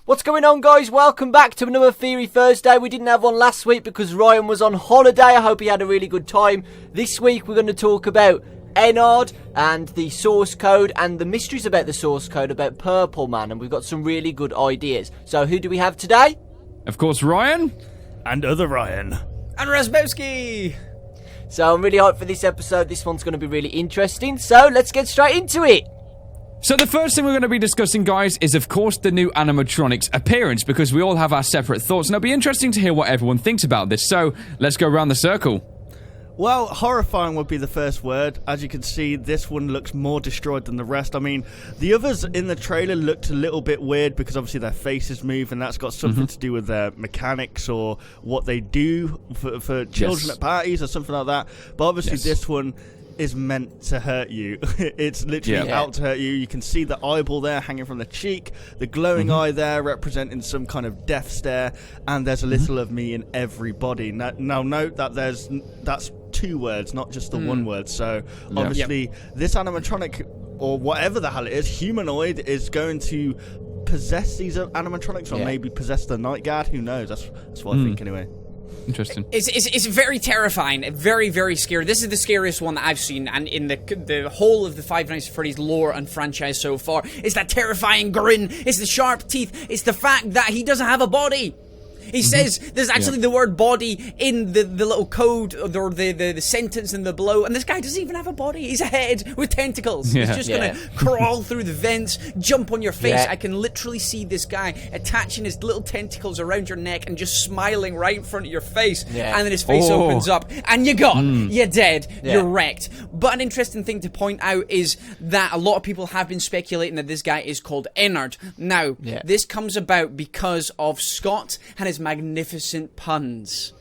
What's going on, guys? Welcome back to another Theory Thursday. We didn't have one last week because Ryan was on holiday. I hope he had a really good time. This week we're going to talk about ENNARD and the source code and the mysteries about the source code about Purple Man, and we've got some really good ideas. So who do we have today? Of course, Ryan. And other Ryan. And Razbowski. So I'm really hyped for this episode. This one's going to be really interesting. So let's get straight into it. So the first thing we're going to be discussing, guys, is of course the new animatronics appearance, because we all have our separate thoughts, and it'll be interesting to hear what everyone thinks about this. So let's go around the circle. Well, horrifying would be the first word. As you can see, this one looks more destroyed than the rest. I mean, the others in the trailer looked a little bit weird because obviously their faces move, and that's got something to do with their mechanics or what they do for children at parties or something like that. But obviously this one is meant to hurt you. It's literally out to hurt you. You can see the eyeball there hanging from the cheek, the glowing eye there representing some kind of death stare, and there's a little of me in every body. Now note that that's two words, not just the one word. So obviously this animatronic, or whatever the hell it is, humanoid, is going to possess these animatronics, or maybe possess the night guard. Who knows? That's what I think anyway. Interesting. It's very terrifying, very, very scary. This is the scariest one that I've seen, and in the whole of the Five Nights at Freddy's lore and franchise so far. It's that terrifying grin, it's the sharp teeth, it's the fact that he doesn't have a body. He says there's actually the word body in the little code, or the sentence in the below, and this guy doesn't even have a body. He's a head with tentacles. He's just going to crawl through the vents, jump on your face. I can literally see this guy attaching his little tentacles around your neck and just smiling right in front of your face. And then his face opens up, and you're gone. You're dead. You're wrecked. But an interesting thing to point out is that a lot of people have been speculating that this guy is called ENNARD. Now, this comes about because of Scott and his magnificent puns.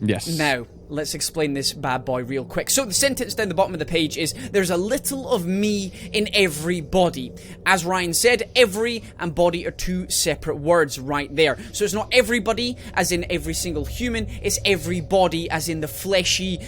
Yes. Now, let's explain this bad boy real quick. So the sentence down the bottom of the page is, there's a little of me in every body. As Ryan said, every and body are two separate words right there. So it's not everybody as in every single human, it's everybody as in the fleshy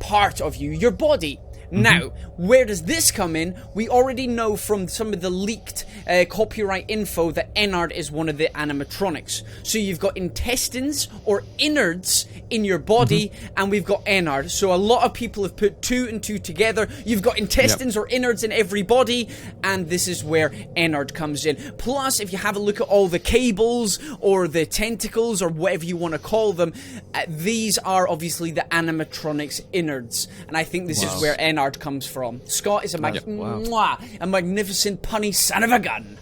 part of you, your body. Now, where does this come in? We already know from some of the leaked copyright info that ENNARD is one of the animatronics. So you've got intestines or innards in your body, and we've got ENNARD. So a lot of people have put two and two together. You've got intestines or innards in every body, and this is where ENNARD comes in. Plus, if you have a look at all the cables or the tentacles or whatever you want to call them, these are obviously the animatronics innards. And I think this is where ENNARD comes from. Scott is a magnificent punny son of a gun.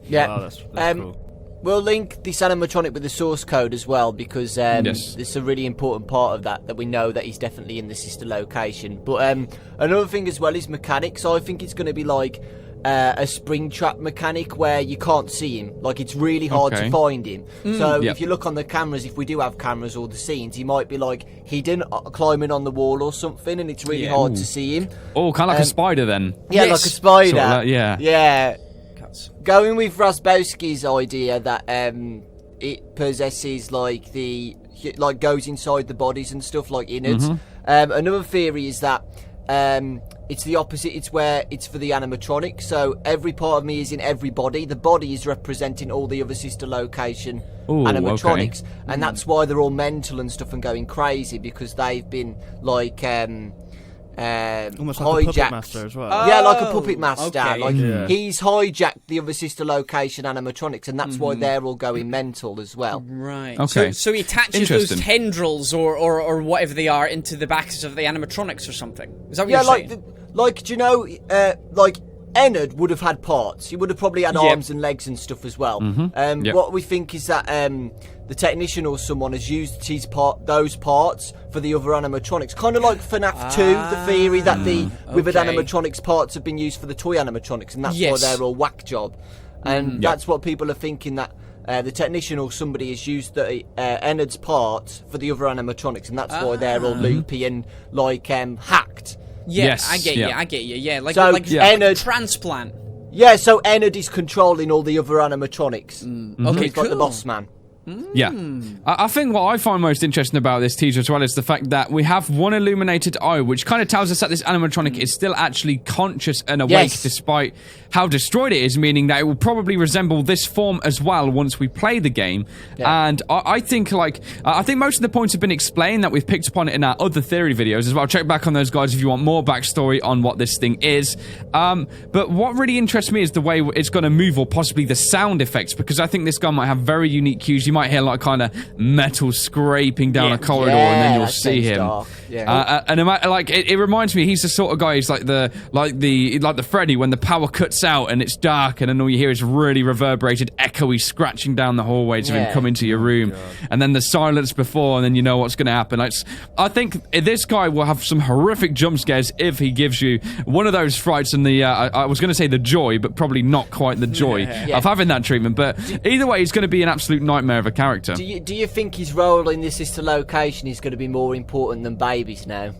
Yeah, that's cool. We'll link this animatronic with the source code as well, because it's a really important part of that we know that he's definitely in the sister location. But another thing as well is mechanics. I think it's going to be like a spring trap mechanic where you can't see him. Like, it's really hard to find him. So if you look on the cameras, if we do have cameras or the scenes, he might be like hidden, climbing on the wall or something, and it's really hard to see him. Oh, kind of like a spider then. Yeah, like a spider. Sort of like, yeah. Going with Razbowski's idea that it possesses goes inside the bodies and stuff like innards. Another theory is that it's the opposite. It's where it's for the animatronic. So every part of me is in every body. The body is representing all the other sister location animatronics, and that's why they're all mental and stuff and going crazy, because they've been like almost hijacked. like a puppet master as well. Yeah, like a puppet master. Okay. He's hijacked the other sister location animatronics, and that's why they're all going mental as well. Right. Okay. So he attaches those tendrils or whatever they are into the backs of the animatronics or something. Is that what you're saying? Do you know, ENNARD would have had parts. He would have probably had arms and legs and stuff as well. What we think is that the technician or someone has used those parts for the other animatronics. Kind of like FNAF 2, the theory that the withered animatronics parts have been used for the toy animatronics, and that's why they're all whack job. And that's what people are thinking, that the technician or somebody has used the ENNARD's parts for the other animatronics, and that's why they're all loopy and hacked. Yeah, I get you. Yeah, like ENNARD, a transplant. Yeah, so ENNARD is controlling all the other animatronics. Okay, he's like the boss man. Yeah. I think what I find most interesting about this teaser as well is the fact that we have one illuminated eye, which kind of tells us that this animatronic is still actually conscious and awake despite how destroyed it is, meaning that it will probably resemble this form as well once we play the game. And I think I think most of the points have been explained that we've picked upon it in our other theory videos as well. Check back on those, guys, if you want more backstory on what this thing is. But what really interests me is the way it's going to move, or possibly the sound effects, because I think this guy might have very unique cues. You might hear like kind of metal scraping down a corridor, and then you'll see him. And it reminds me, he's the sort of guy. He's like the Freddy when the power cuts out and it's dark, and then all you hear is really reverberated, echoey scratching down the hallways of him coming to your room, and then the silence before, and then you know what's going to happen. I think this guy will have some horrific jump scares if he gives you one of those frights and the I was going to say the joy, but probably not quite the joy of having that treatment. But either way, he's going to be an absolute nightmare of a character. Do you think his role in this sister location is going to be more important than Baby's now?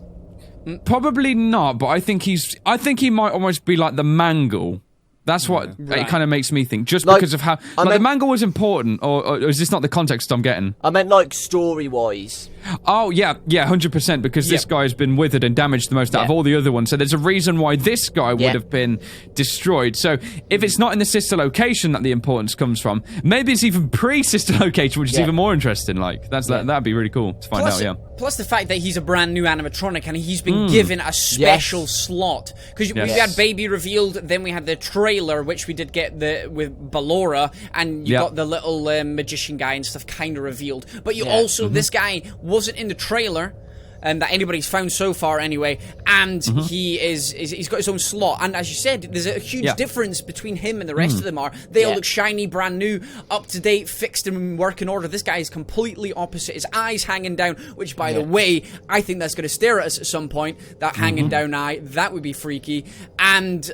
Probably not, but I think he might almost be like the Mangle. That's what it kind of makes me think, just because of how the Mangle was important, or is this not the context I'm getting? I meant like story-wise. Oh, yeah, 100%, because this guy has been withered and damaged the most out of all the other ones, so there's a reason why this guy would have been destroyed. So if it's not in the sister location that the importance comes from, maybe it's even pre-sister location, which is even more interesting. Like, that'd be really cool to find out, Plus the fact that he's a brand new animatronic and he's been given a special slot. Because we had Baby revealed, then we had the trailer, which we did get with Ballora, and you got the little magician guy and stuff kind of revealed. But you also, this guy wasn't in the trailer, that anybody's found so far anyway, and he's got his own slot. And as you said, there's a huge difference between him and the rest of them. They all look shiny, brand new, up to date, fixed and in working order. This guy is completely opposite. His eyes hanging down, which by the way, I think that's going to stare at us at some point. That hanging down eye, that would be freaky. And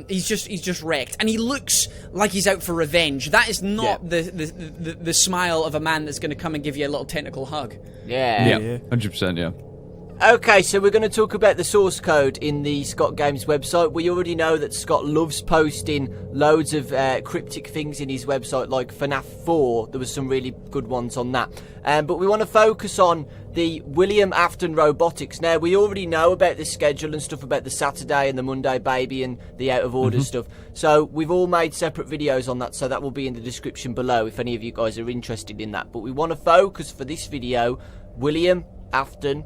he's just wrecked, and he looks like he's out for revenge. That is not the smile of a man that's going to come and give you a little tentacle hug. 100%. Okay, so we're going to talk about the source code in the Scott Games website. We already know that Scott loves posting loads of cryptic things in his website, like FNAF 4. There was some really good ones on that. But we want to focus on the William Afton Robotics. Now, we already know about the schedule and stuff about the Saturday and the Monday Baby and the out of order stuff. So we've all made separate videos on that, so that will be in the description below if any of you guys are interested in that. But we want to focus for this video, William Afton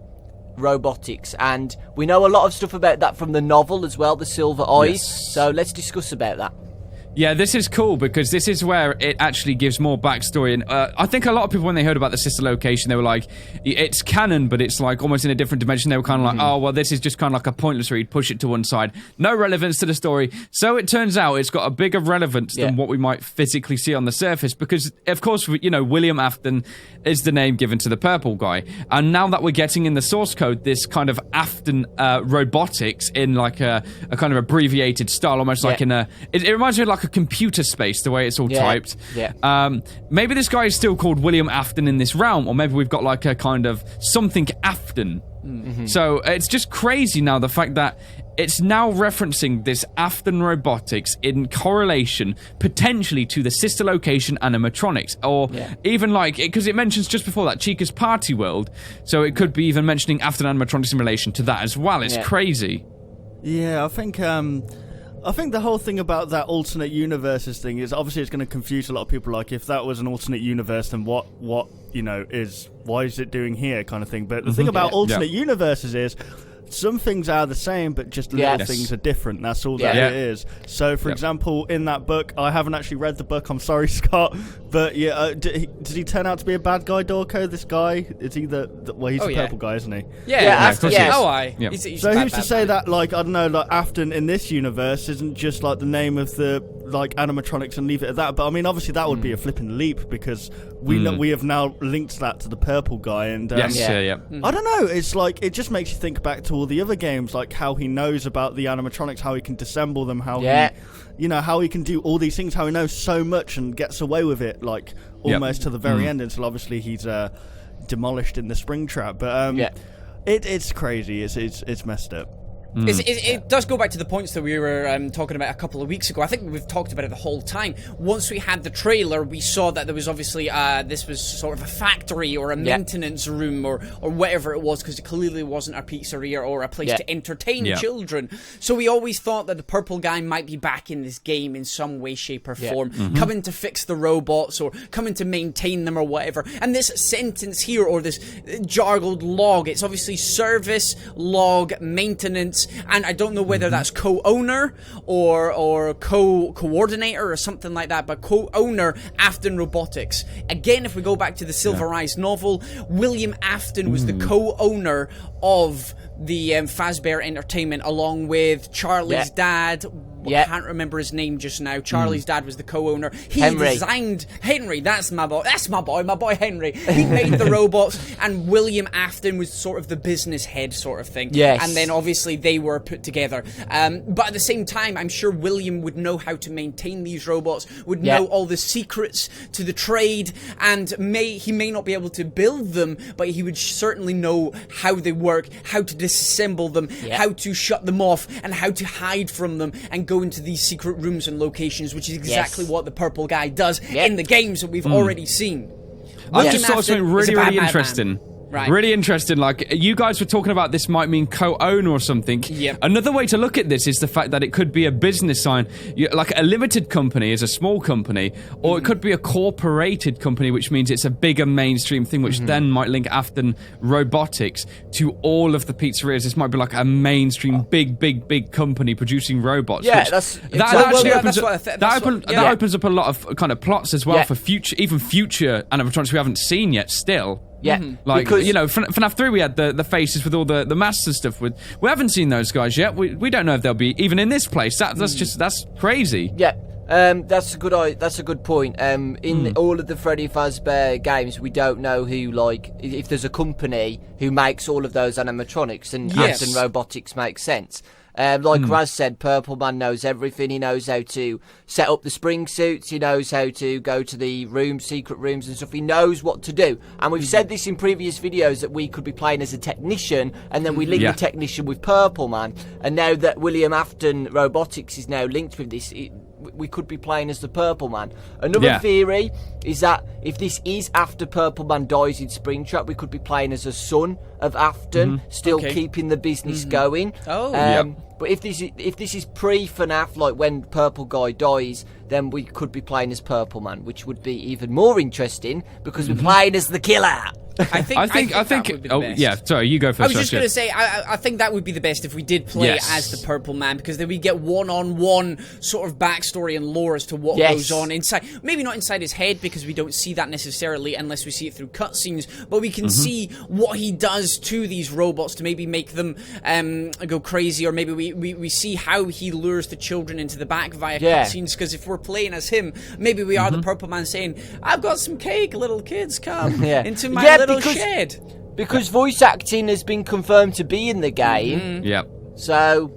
Robotics, and we know a lot of stuff about that from the novel as well, the Silver Eyes. So let's discuss about that. Yeah, this is cool because this is where it actually gives more backstory. And I think a lot of people, when they heard about the sister location, they were like, it's canon, but it's like almost in a different dimension. They were kind of like, oh, well, this is just kind of like a pointless read, push it to one side. No relevance to the story. So it turns out it's got a bigger relevance than what we might physically see on the surface because, of course, you know, William Afton is the name given to the purple guy. And now that we're getting in the source code this kind of Afton robotics in like a kind of abbreviated style, almost like in a... It reminds me of like a computer space, the way it's all typed. Maybe this guy is still called William Afton in this realm, or maybe we've got like a kind of something Afton. So it's just crazy now, the fact that it's now referencing this Afton Robotics in correlation potentially to the sister location animatronics, or even like, because it mentions just before that Chica's Party World, so it could be even mentioning Afton animatronics in relation to that as well. It's crazy. Yeah, I think the whole thing about that alternate universes thing is obviously it's going to confuse a lot of people. Like, if that was an alternate universe, then what you know why is it doing here kind of thing. But the thing about alternate universes is some things are the same, but just little things are different. That's all that it is. So, for example, in that book, I haven't actually read the book. I'm sorry, Scott, but did he turn out to be a bad guy, Dawko? This guy, is he he's the purple guy, isn't he? So who's to say that, like, I don't know, like Afton in this universe isn't just like the name of the like animatronics and leave it at that? But I mean, obviously that would be a flipping leap because we know, we have now linked that to the purple guy, and I don't know. It's like it just makes you think back to all the other games, like how he knows about the animatronics, how he can disassemble them, how he, how he can do all these things, how he knows so much and gets away with it, like almost to the very end, until obviously he's demolished in the spring trap. But it's crazy. It's messed up. It does go back to the points that we were talking about a couple of weeks ago. I think we've talked about it the whole time. Once we had the trailer, we saw that there was obviously this was sort of a factory or a maintenance room or whatever it was, because it clearly wasn't a pizzeria or a place to entertain children. So we always thought that the purple guy might be back in this game in some way, shape, or form, coming to fix the robots or coming to maintain them or whatever. And this sentence here, or this jargled log, it's obviously service, log, maintenance, and I don't know whether that's co-owner or co-coordinator or something like that, but co-owner Afton Robotics. Again, if we go back to the Silver Eyes novel, William Afton was the co-owner of the Fazbear Entertainment, along with Charlie's dad. I can't remember his name just now. Charlie's dad was the co-owner. He designed Henry. That's my boy Henry. He made the robots, and William Afton was sort of the business head sort of thing. Yes. And then obviously they were put together. But at the same time, I'm sure William would know how to maintain these robots, would know all the secrets to the trade, and he may not be able to build them, but he would certainly know how they work, how to disassemble them, how to shut them off, and how to hide from them and go into these secret rooms and locations, which is exactly what the purple guy does in the games that we've already seen. I just thought something really interesting. Right. Really interesting. Like, you guys were talking about this might mean co-owner or something. Yep. Another way to look at this is the fact that it could be a business sign. Like, a limited company is a small company, or it could be a corporated company, which means it's a bigger mainstream thing, which then might link Afton Robotics to all of the pizzerias. This might be like a mainstream, big company producing robots. Yeah, that opens up a lot of kind of plots as well for future animatronics we haven't seen yet still. Yeah, like, you know, FNAF 3 we had the faces with all the masks and stuff. We haven't seen those guys yet. We don't know if they'll be even in this place. That's crazy. Yeah, that's a good point. In all of the Freddy Fazbear games, we don't know who, like, if there's a company who makes all of those animatronics, and Afton Robotics makes sense. Like Raz said, Purple Man knows everything. He knows how to set up the spring suits. He knows how to go to the secret rooms and stuff. He knows what to do. And we've said this in previous videos that we could be playing as a technician, and then we link the technician with Purple Man. And now that William Afton Robotics is now linked with this, we could be playing as the Purple Man. Another theory is that if this is after Purple Man dies in Springtrap, we could be playing as a son of Afton, still keeping the business going. But if this is pre-FNAF, like when Purple Guy dies, then we could be playing as Purple Man, which would be even more interesting because we're playing as the killer. I think that would be the best. Yeah, sorry, you go first. I was just going to say, I think that would be the best if we did play as the Purple Man, because then we get one-on-one sort of backstory and lore as to what goes on inside. Maybe not inside his head, because we don't see that necessarily unless we see it through cutscenes, but we can see what he does to these robots to maybe make them go crazy, or maybe we see how he lures the children into the back via cutscenes, because if we're playing as him, maybe we are the Purple Man saying, "I've got some cake, little kids, come into my little shed." Because voice acting has been confirmed to be in the game. So,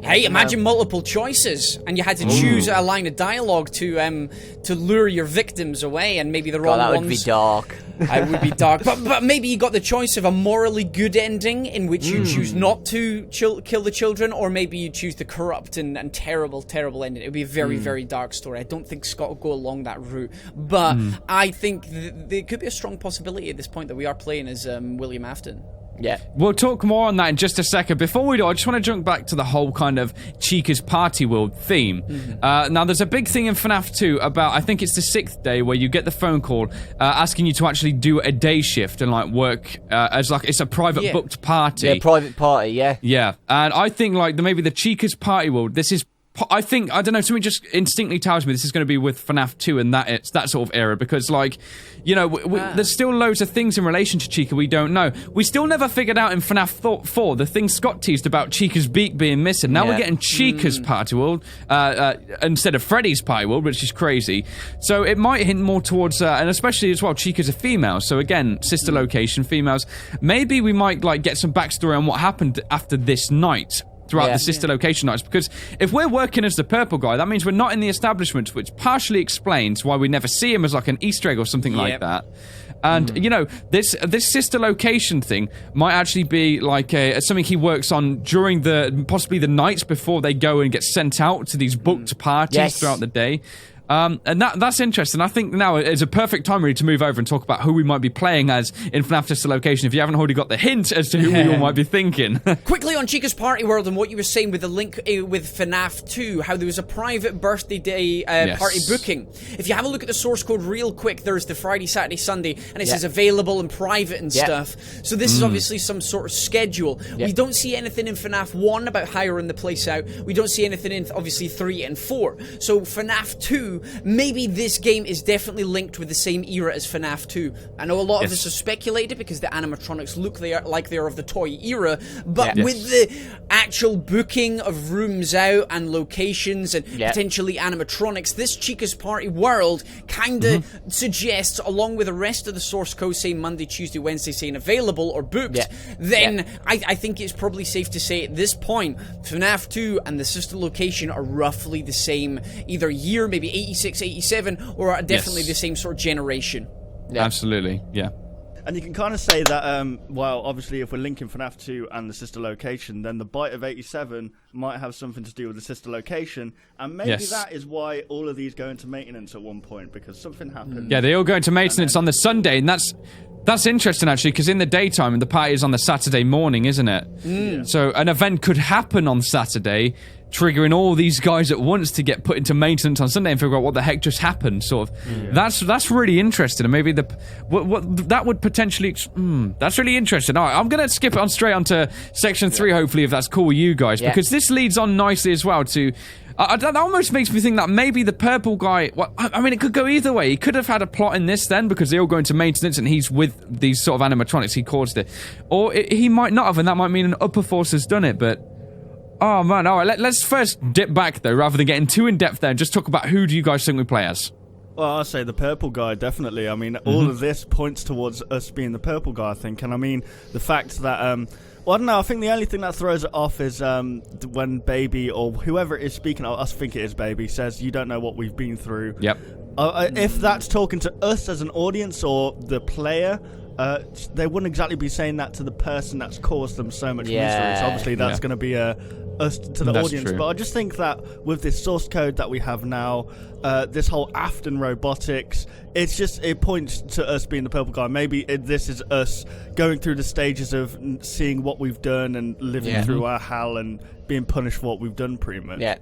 hey, imagine multiple choices, and you had to choose a line of dialogue to lure your victims away, and maybe the wrong ones. That would be dark. It would be dark, but maybe you got the choice of a morally good ending in which you choose not to kill the children, or maybe you choose the corrupt and terrible ending. It would be a very, very dark story. I don't think Scott will go along that route, but I think there could be a strong possibility at this point that we are playing as William Afton. Yeah. We'll talk more on that in just a second. Before we do, I just want to jump back to the whole kind of Chica's Party World theme. Now, there's a big thing in FNAF 2 about, I think it's the 6th day, where you get the phone call asking you to actually do a day shift and, like, work as, like, it's a private booked party. Yeah, private party, Yeah, and I think, like, maybe the Chica's Party World, this is... I don't know, something just instinctively tells me this is going to be with FNAF 2 and it's that sort of era, because, like, you know, there's still loads of things in relation to Chica we don't know. We still never figured out in FNAF 4 the thing Scott teased about Chica's beak being missing. Now we're getting Chica's Party World instead of Freddy's Party World, which is crazy. So it might hint more towards, and especially as well, Chica's a female. So again, sister location, females. Maybe we might, like, get some backstory on what happened after this night. Throughout the sister location nights, because if we're working as the Purple Guy, that means we're not in the establishment, which partially explains why we never see him as like an Easter egg or something like that. And you know, this sister location thing might actually be like something he works on during possibly the nights before they go and get sent out to these booked parties throughout the day. And that's interesting. I think now is a perfect time really to move over and talk about who we might be playing as in FNAF Sister Location, if you haven't already got the hint as to who we all might be thinking. Quickly on Chica's Party World and what you were saying with the link with FNAF 2, how there was a private birthday day party booking. If you have a look at the source code real quick, there's the Friday, Saturday, Sunday, and it says available and private and stuff. So this is obviously some sort of schedule. We don't see anything in FNAF 1 about hiring the place out. We don't see anything in, obviously, 3 and 4. So FNAF 2, maybe this game is definitely linked with the same era as FNAF 2. I know a lot of this is speculated because the animatronics look like they are of the toy era, but with the actual booking of rooms out and locations and potentially animatronics, this Chica's Party World kind of suggests, along with the rest of the source code saying Monday, Tuesday, Wednesday saying available or booked, then I think it's probably safe to say at this point, FNAF 2 and the sister location are roughly the same, either year, maybe 86, 87, or are definitely the same sort of generation. Absolutely, And you can kind of say that, well, obviously, if we're linking FNAF 2 and the sister location, then the bite of 87 might have something to do with the sister location, and maybe that is why all of these go into maintenance at one point, because something happened. Yeah, they all go into maintenance on the Sunday, and that's interesting, actually, because in the daytime, and the party is on the Saturday morning, isn't it? So an event could happen on Saturday, triggering all these guys at once to get put into maintenance on Sunday and figure out what the heck just happened, sort of. That's really interesting, and maybe what that would potentially... that's really interesting. All right, I'm going to skip it on straight onto Section 3, hopefully, if that's cool with you guys, because this leads on nicely as well to... that almost makes me think that maybe the purple guy... Well, I mean, it could go either way. He could have had a plot in this then, because they all go into maintenance and he's with these sort of animatronics. He caused it. Or he might not have, and that might mean an upper force has done it, but... Oh, man, all right, let's first dip back, though, rather than getting too in-depth there, and just talk about who do you guys think we play as? Well, I'll say the purple guy, definitely. I mean, all of this points towards us being the purple guy, I think. And I mean, the fact that... well, I don't know, I think the only thing that throws it off is when Baby, or whoever it is speaking, I think it is Baby, says, you don't know what we've been through. Yep. If that's talking to us as an audience or the player... they wouldn't exactly be saying that to the person that's caused them so much misery. So obviously that's going to be us to the audience. True. But I just think that with this source code that we have now, this whole Afton robotics, it points to us being the purple guy. Maybe this is us going through the stages of seeing what we've done and living through our hell and being punished for what we've done, pretty much. Yeah.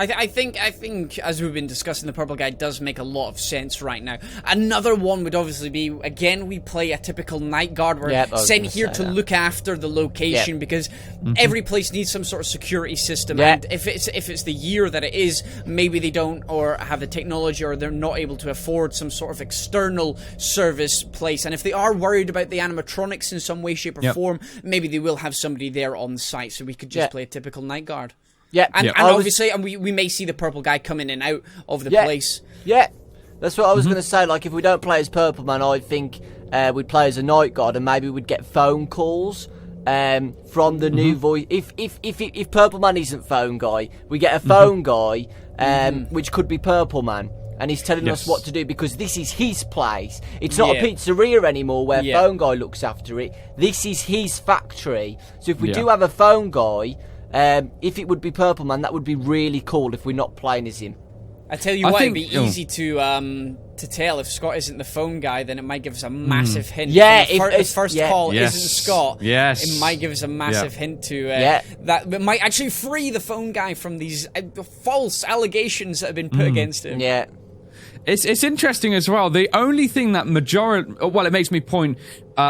I think, as we've been discussing, the purple guy does make a lot of sense right now. Another one would obviously be, again, we play a typical night guard. We're sent here to look after the location because every place needs some sort of security system. And if it's the year that it is, maybe they don't or have the technology or they're not able to afford some sort of external service place. And if they are worried about the animatronics in some way, shape, or form, maybe they will have somebody there on site. So we could just play a typical night guard. And obviously, we may see the purple guy come in and out of the place. Yeah, that's what I was going to say. Like, if we don't play as Purple Man, I think we'd play as a night guard, and maybe we'd get phone calls from the new voice. If Purple Man isn't phone guy, we get a phone guy, which could be Purple Man. And he's telling us what to do because this is his place. It's not a pizzeria anymore where phone guy looks after it. This is his factory. So if we do have a phone guy... if it would be Purple Man, that would be really cool if we're not playing as him. I tell you what, it'd be easy to tell. If Scott isn't the phone guy, then it might give us a massive hint. Yeah, if first call isn't Scott, it might give us a massive hint to that. It might actually free the phone guy from these false allegations that have been put against him. Yeah. It's interesting as well. The only thing that it makes me point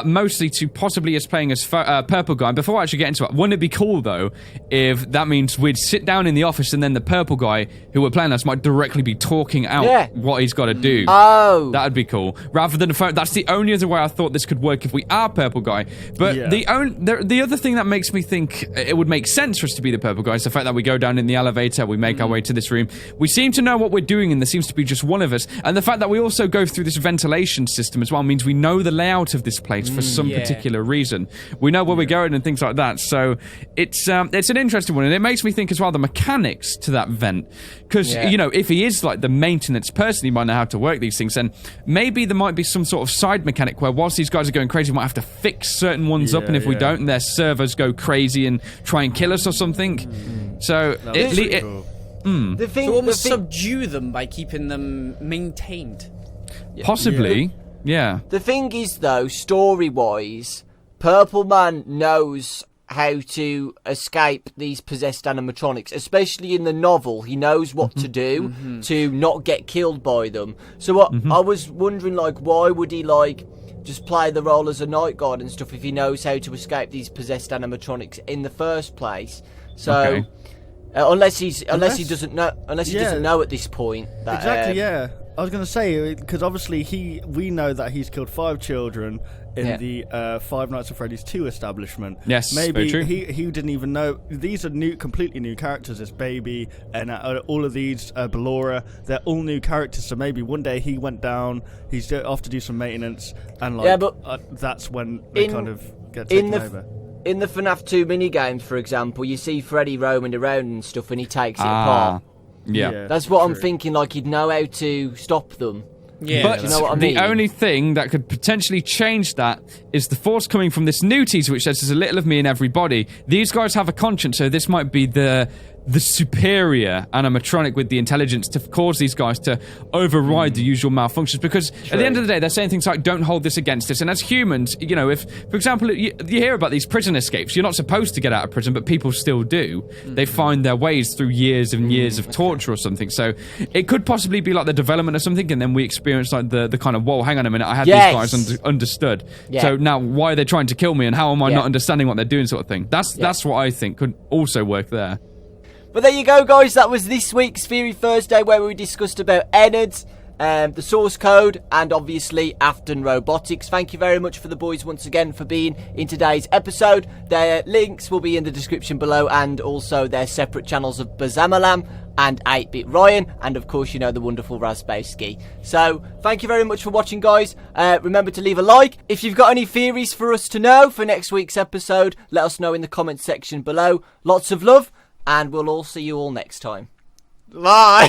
mostly to possibly us playing as Purple Guy. And before I actually get into it, wouldn't it be cool, though, if that means we'd sit down in the office and then the Purple Guy who we're playing as might directly be talking out what he's got to do. Oh. That would be cool. Rather than that's the only other way I thought this could work if we are Purple Guy. But the other thing that makes me think it would make sense for us to be the Purple Guy is the fact that we go down in the elevator, we make our way to this room. We seem to know what we're doing and there seems to be just one of us. And the fact that we also go through this ventilation system as well means we know the layout of this place. place for some particular reason. We know where we're going and things like that. So it's an interesting one, and it makes me think as well the mechanics to that vent, because if he is like the maintenance person, he might know how to work these things, and maybe there might be some sort of side mechanic where whilst these guys are going crazy, we might have to fix certain ones up, and if we don't, their servers go crazy and try and kill us or something. So the thing, almost subdue them by keeping them maintained. Possibly, yeah. The thing is, though, story-wise, Purple Man knows how to escape these possessed animatronics, especially in the novel. He knows what to do to not get killed by them. So I was wondering, like, why would he, like, just play the role as a night guard and stuff if he knows how to escape these possessed animatronics in the first place? So unless he doesn't know at this point that, exactly. I was going to say, because obviously we know that he's killed 5 children in the Five Nights at Freddy's 2 establishment. Yes, maybe very true. He didn't even know. These are completely new characters. This baby and all of these Ballora, they're all new characters. So maybe one day he went down. He's off to do some maintenance, and that's when they kind of get taken over. In the FNAF 2 minigames, for example, you see Freddy roaming around and stuff, and he takes it apart. Yeah, that's what I'm thinking. Like, he'd know how to stop them. Yeah, but you know what I mean? The only thing that could potentially change that is the force coming from this new teaser, which says there's a little of me in everybody. These guys have a conscience, so this might be the superior animatronic with the intelligence to cause these guys to override the usual malfunctions, because at the end of the day they're saying things like, don't hold this against us. And as humans, if for example you hear about these prison escapes, you're not supposed to get out of prison, but people still do. They find their ways through years and years of torture or something. So it could possibly be like the development of something, and then we experience like the kind of, whoa, hang on a minute, I had these guys understood, so now why are they trying to kill me, and how am I not understanding what they're doing, sort of thing. That's what I think could also work there. But there you go, guys. That was this week's Theory Thursday, where we discussed about ENNARD, the source code, and obviously Afton Robotics. Thank you very much for the boys once again for being in today's episode. Their links will be in the description below, and also their separate channels of Bazamalam and 8-Bit Ryan, and of course, the wonderful Razbowski. So, thank you very much for watching, guys. Remember to leave a like. If you've got any theories for us to know for next week's episode, let us know in the comments section below. Lots of love. And we'll all see you all next time. Bye!